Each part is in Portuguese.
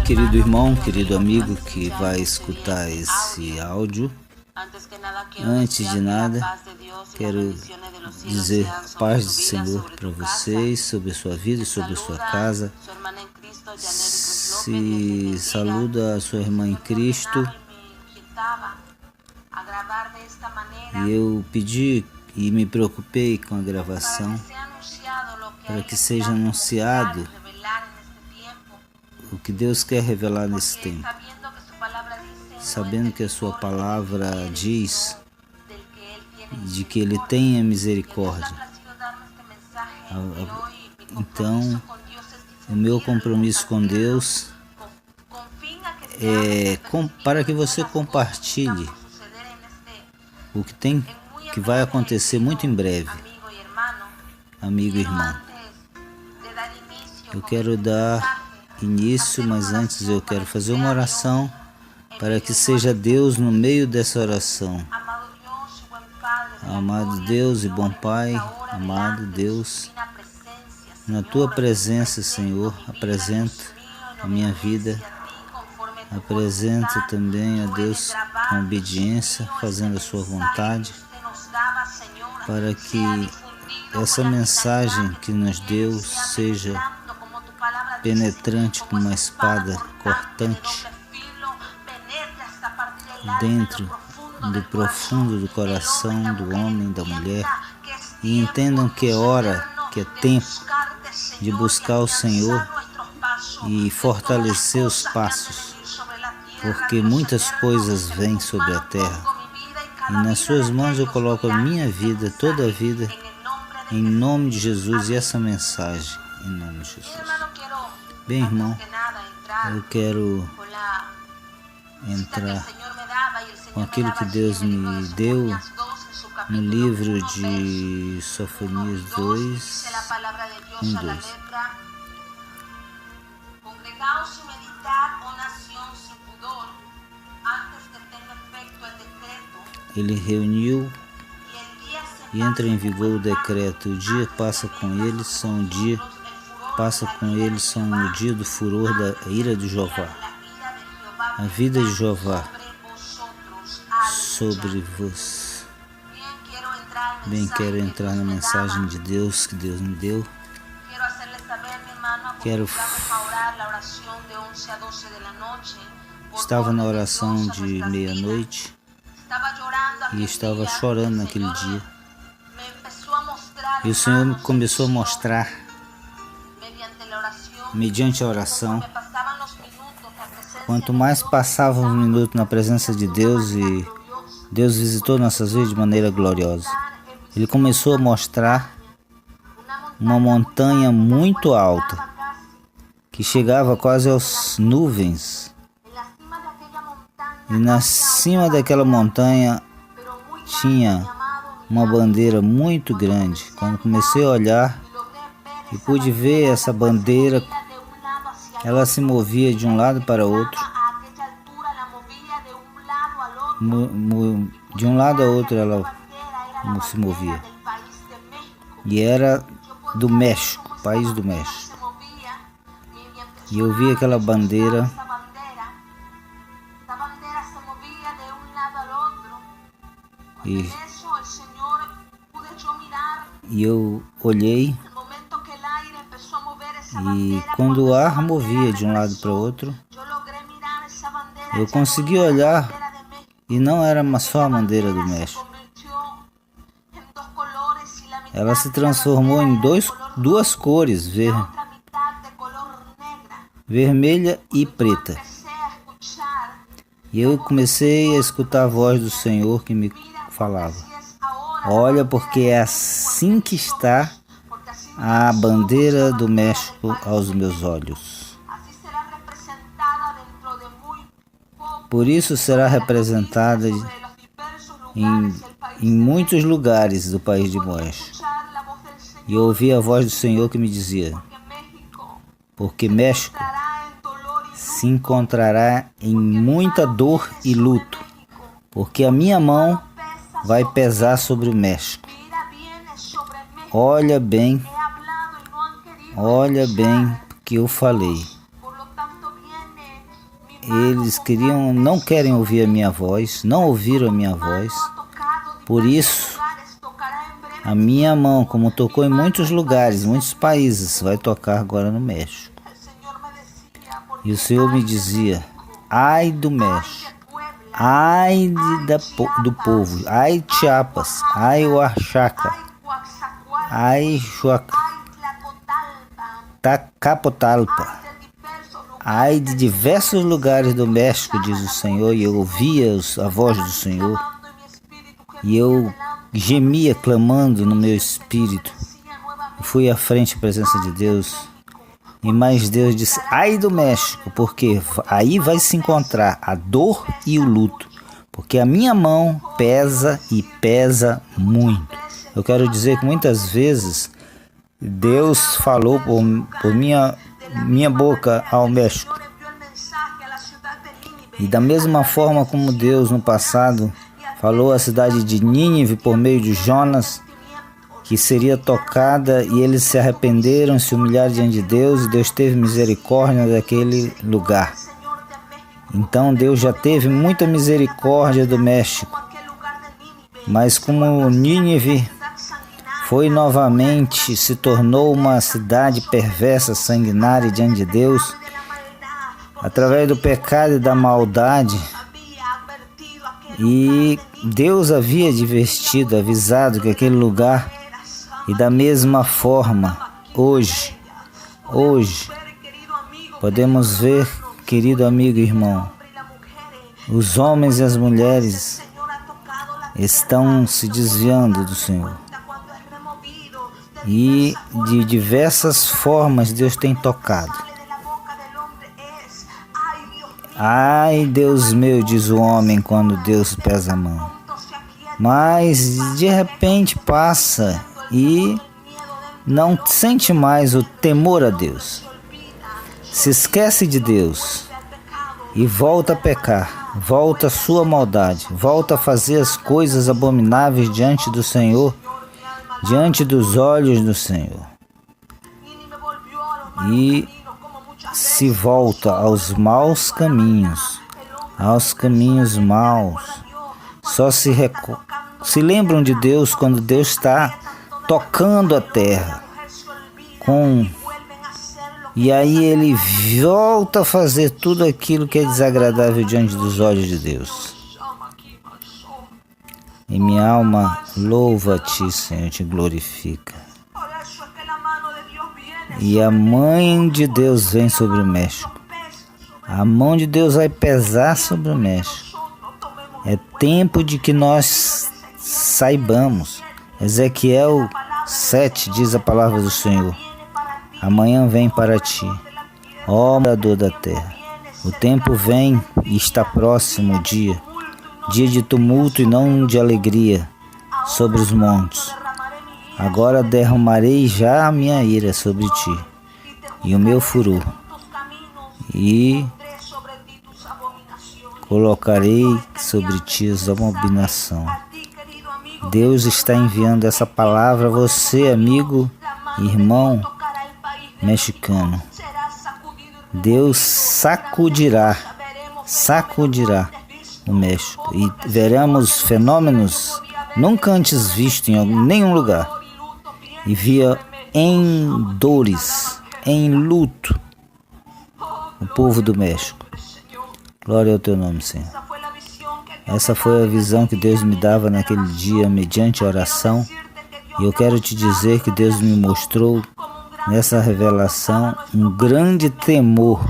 querido irmão, querido amigo que vai escutar esse áudio. Antes de nada, quero dizer a paz do Senhor para vocês, sobre a sua vida e sobre a sua casa. Se saluda a sua irmã em Cristo. E eu pedi e me preocupei com a gravação para que seja anunciado o que Deus quer revelar nesse tempo, sabendo que a sua palavra diz de que Ele tenha misericórdia. Então, o meu compromisso com Deus é para que você compartilhe o que vai acontecer muito em breve, amigo e irmão. Eu quero dar início, mas antes eu quero fazer uma oração para que seja Deus no meio dessa oração. Amado Deus e bom Pai, amado Deus, na Tua presença, Senhor, apresento a minha vida, apresento também a Deus com obediência, fazendo a Sua vontade, para que essa mensagem que nos deu seja penetrante como uma espada cortante dentro do profundo do coração do homem e da mulher, e entendam que é hora, que é tempo de buscar o Senhor e fortalecer os passos, porque muitas coisas vêm sobre a terra, e nas suas mãos eu coloco a minha vida, toda a vida, em nome de Jesus, e essa mensagem em nome de Jesus. Bem, irmão, eu quero entrar com aquilo que Deus me deu no livro de Sofonias 2, 1, 2. Ele reuniu e entra em vigor o decreto. O dia passa com eles, são o dia o dia do furor da ira de Jeová. A vida de Jeová sobre vós. Bem, quero entrar na mensagem de Deus que Deus me deu. Estava na oração de meia-noite e estava chorando naquele dia. E o Senhor me começou a mostrar, mediante a oração, quanto mais passavam os minutos na presença de Deus, e Deus visitou nossas vidas de maneira gloriosa. Ele começou a mostrar uma montanha muito alta, que chegava quase às nuvens. E na cima daquela montanha tinha uma bandeira muito grande. Quando comecei a olhar e pude ver essa bandeira, ela se movia de um lado para outro. De um lado a outro ela se movia. E era do México, país do México. E eu vi aquela bandeira e eu olhei, e quando o ar movia de um lado para o outro, eu consegui olhar, e não era só a bandeira do México. Ela se transformou em duas cores, vermelha e preta. E eu comecei a escutar a voz do Senhor que me falava: olha, porque é assim que está a bandeira do México aos meus olhos. Por isso será representada em muitos lugares do país de México. E eu ouvi a voz do Senhor que me dizia: porque México se encontrará em muita dor e luto, porque a minha mão vai pesar sobre o México. Olha bem que eu falei. eles não querem ouvir a minha voz, não ouviram a minha voz. Por isso, a minha mão, como tocou em muitos lugares, muitos países, vai tocar agora no México. E o Senhor me dizia: ai do México, ai do povo, ai Chiapas, ai Oaxaca, ai Capotalpa, ai de diversos lugares do México, diz o Senhor. E eu ouvia a voz do Senhor, e eu gemia clamando no meu espírito. Fui à frente à presença de Deus, e mais Deus disse: ai do México, porque aí vai se encontrar a dor e o luto, porque a minha mão pesa e pesa muito. Eu quero dizer que muitas vezes Deus falou por minha boca ao México. E da mesma forma como Deus no passado falou à cidade de Nínive por meio de Jonas, que seria tocada, e eles se arrependeram, se humilharam diante de Deus, e Deus teve misericórdia daquele lugar. Então Deus já teve muita misericórdia do México. Mas como Nínive foi novamente, se tornou uma cidade perversa, sanguinária diante de Deus, através do pecado e da maldade, e Deus havia advertido, avisado que aquele lugar, e da mesma forma, hoje, podemos ver, querido amigo e irmão, os homens e as mulheres estão se desviando do Senhor. E de diversas formas Deus tem tocado. Ai, Deus meu, diz o homem quando Deus pesa a mão. Mas de repente passa e não sente mais o temor a Deus. Se esquece de Deus e volta a pecar, volta a sua maldade, volta a fazer as coisas abomináveis diante do Senhor, diante dos olhos do Senhor. E se volta aos maus caminhos, aos caminhos maus. Só se lembram de Deus quando Deus está tocando a terra. E aí ele volta a fazer tudo aquilo que é desagradável diante dos olhos de Deus. E minha alma louva-te, Senhor, te glorifica. E a mão de Deus vem sobre o México. A mão de Deus vai pesar sobre o México. É tempo de que nós saibamos. Ezequiel 7 diz a palavra do Senhor: amanhã vem para ti, ó morador da terra. O tempo vem e está próximo o dia de tumulto e não de alegria sobre os montes. Agora derramarei já a minha ira sobre ti e o meu furor, e colocarei sobre ti as abominações. Deus está enviando essa palavra a você, amigo, irmão mexicano. Deus sacudirá o México, e veremos fenômenos nunca antes vistos em nenhum lugar. E via em dores, em luto, o povo do México. Glória ao teu nome, Senhor. Essa foi a visão que Deus me dava naquele dia mediante a oração. E eu quero te dizer que Deus me mostrou nessa revelação um grande tremor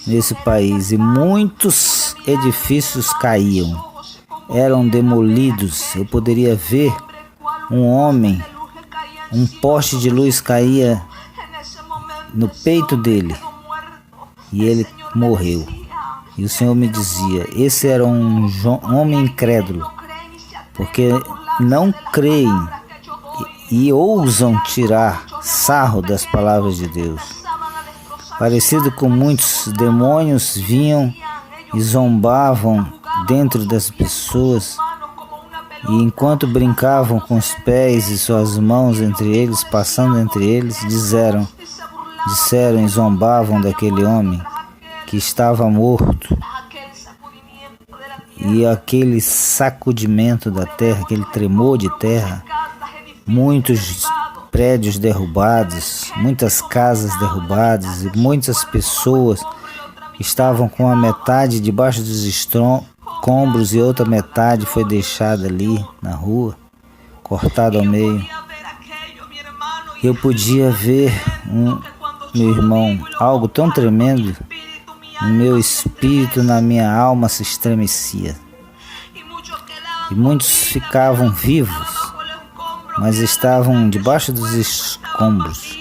nesse país. E muitos edifícios caíam, eram demolidos. Eu poderia ver um homem, um poste de luz caía no peito dele e ele morreu. E o Senhor me dizia: esse era um homem incrédulo, porque não creem e ousam tirar sarro das palavras de Deus. Parecido com muitos demônios, vinham e zombavam dentro das pessoas, e enquanto brincavam com os pés e suas mãos entre eles, passando entre eles, disseram e zombavam daquele homem que estava morto, e aquele sacudimento da terra, aquele tremor de terra, muitos prédios derrubados, muitas casas derrubadas, e muitas pessoas estavam com a metade debaixo dos escombros e outra metade foi deixada ali na rua, cortada ao meio. Eu podia ver, meu irmão, algo tão tremendo. O meu espírito, na minha alma se estremecia. E muitos ficavam vivos, mas estavam debaixo dos escombros.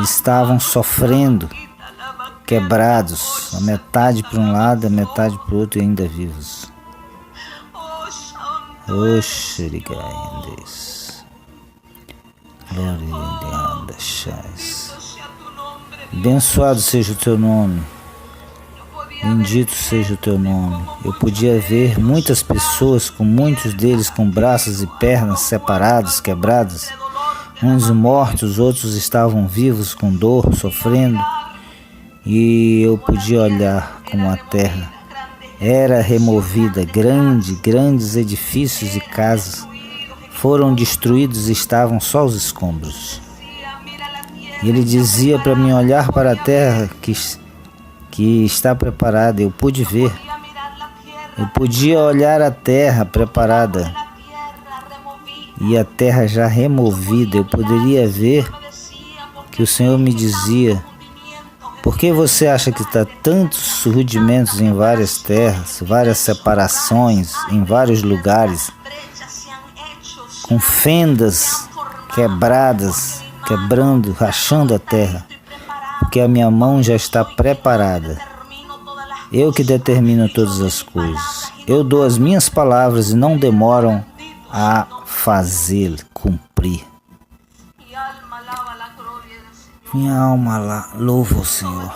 Estavam sofrendo, quebrados, a metade para um lado, a metade para o outro e ainda vivos. Abençoado seja o teu nome. Bendito seja o teu nome. Eu podia ver muitas pessoas, com muitos deles com braços e pernas separados, quebrados, uns mortos, outros estavam vivos com dor, sofrendo, e eu podia olhar como a terra era removida, grandes edifícios e casas foram destruídos e estavam só os escombros. E ele dizia para mim olhar para a terra que está preparada. Eu pude ver. Eu podia olhar a terra preparada e a terra já removida. Eu poderia ver que o Senhor me dizia: por que você acha que está tantos rudimentos em várias terras, várias separações, em vários lugares, com fendas quebradas, quebrando, rachando a terra? Porque a minha mão já está preparada. Eu que determino todas as coisas. Eu dou as minhas palavras e não demoram a fazer, cumprir. Minha alma louva o Senhor.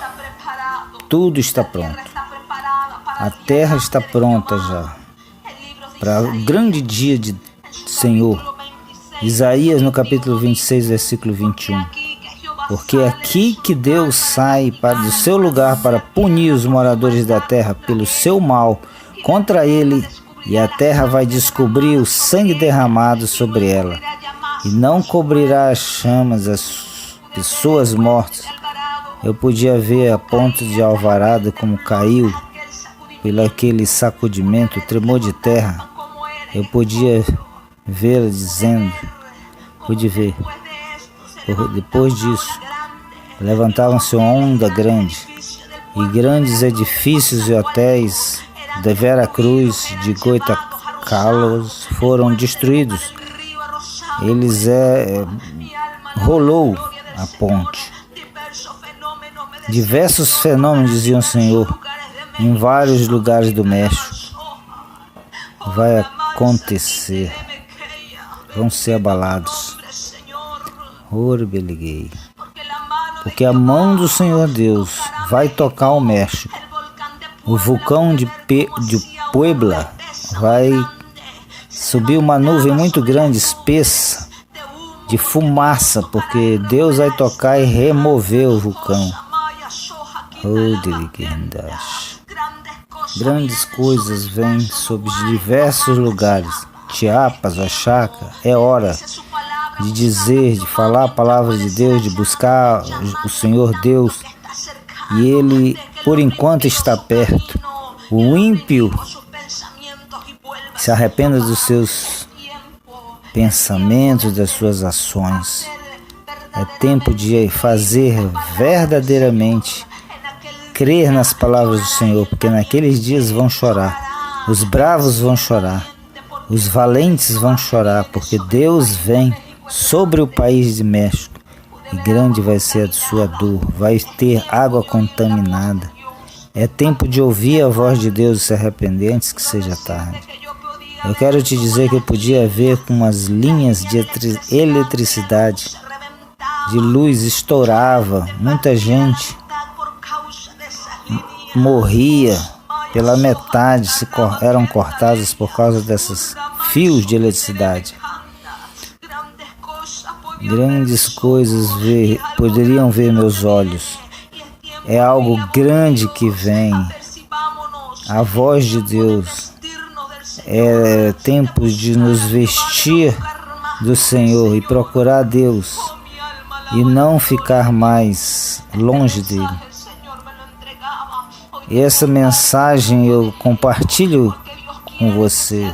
Tudo está pronto. A terra está pronta já para o grande dia de Senhor. Isaías no capítulo 26, versículo 21. Porque é aqui que Deus sai do seu lugar para punir os moradores da terra pelo seu mal contra ele, e a terra vai descobrir o sangue derramado sobre ela, e não cobrirá as chamas as pessoas mortas. Eu podia ver a ponta de alvarada como caiu pelo aquele sacudimento, o tremor de terra. Eu podia vê-la dizendo, pude ver. Depois disso, levantavam-se uma onda grande, e grandes edifícios e hotéis de Vera Cruz, de Goytacazes foram destruídos. Rolou a ponte. Diversos fenômenos, dizia o Senhor, em vários lugares do México. Vai acontecer. Vão ser abalados. Porque a mão do Senhor Deus vai tocar o México. O vulcão de Puebla vai subir uma nuvem muito grande, espessa, de fumaça, porque Deus vai tocar e remover o vulcão. Grandes coisas vêm sobre diversos lugares. Chiapas, Oaxaca, é hora de dizer, de falar a palavra de Deus, de buscar o Senhor Deus, e Ele, por enquanto, está perto. O ímpio se arrependa dos seus pensamentos, das suas ações. É tempo de fazer verdadeiramente, crer nas palavras do Senhor, porque naqueles dias vão chorar, os bravos vão chorar, os valentes vão chorar, porque Deus vem sobre o país de México, e grande vai ser a sua dor, vai ter água contaminada. É tempo de ouvir a voz de Deus e se arrepender antes que seja tarde. Eu quero te dizer que eu podia ver com umas linhas de eletricidade, de luz, estourava, muita gente morria pela metade, eram cortadas por causa desses fios de eletricidade. Grandes coisas poderiam ver meus olhos. É algo grande que vem. A voz de Deus. É tempo de nos vestir do Senhor e procurar Deus e não ficar mais longe dele. E essa mensagem eu compartilho com você.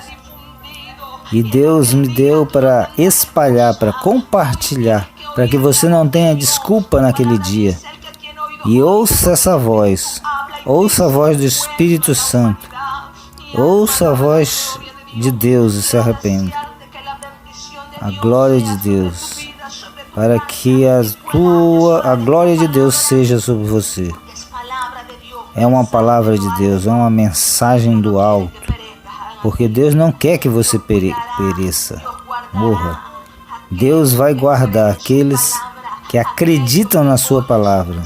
E Deus me deu para espalhar, para compartilhar, para que você não tenha desculpa naquele dia. E ouça essa voz, ouça a voz do Espírito Santo, ouça a voz de Deus e se arrependa. A glória de Deus, para que a glória de Deus seja sobre você. É uma palavra de Deus, é uma mensagem do alto, porque Deus não quer que você pereça, morra. Deus vai guardar aqueles que acreditam na sua palavra.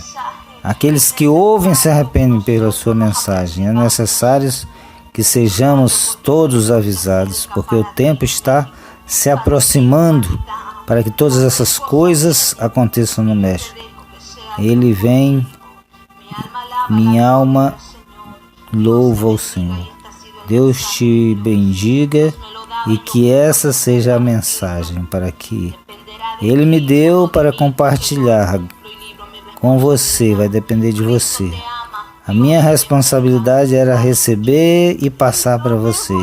Aqueles que ouvem se arrependem pela sua mensagem. É necessário que sejamos todos avisados, porque o tempo está se aproximando para que todas essas coisas aconteçam no México. Ele vem, minha alma louva o Senhor. Deus te bendiga e que essa seja a mensagem para que Ele me deu para compartilhar com você, vai depender de você. A minha responsabilidade era receber e passar para você.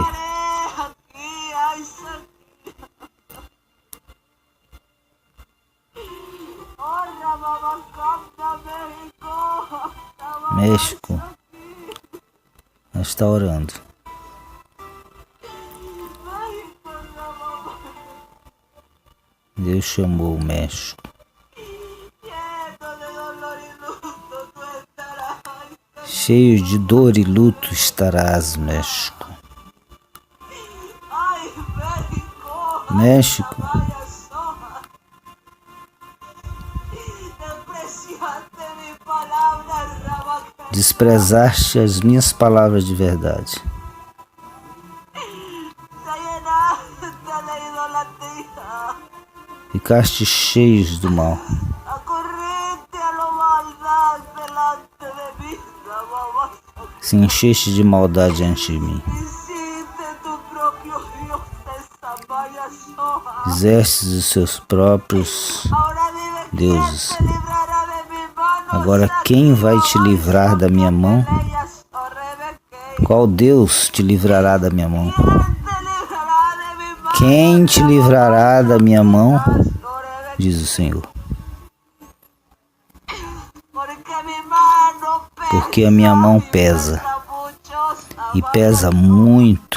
México está orando. Deus chamou o México. Cheio de dor e luto estarás, México. México. Desprezaste as minhas palavras de verdade. Ficaste cheios do mal. Se encheste de maldade diante de mim. Fizestes os seus próprios deuses. Agora quem vai te livrar da minha mão? Qual Deus te livrará da minha mão? Quem te livrará da minha mão? Diz o Senhor. Porque a minha mão pesa, e pesa muito.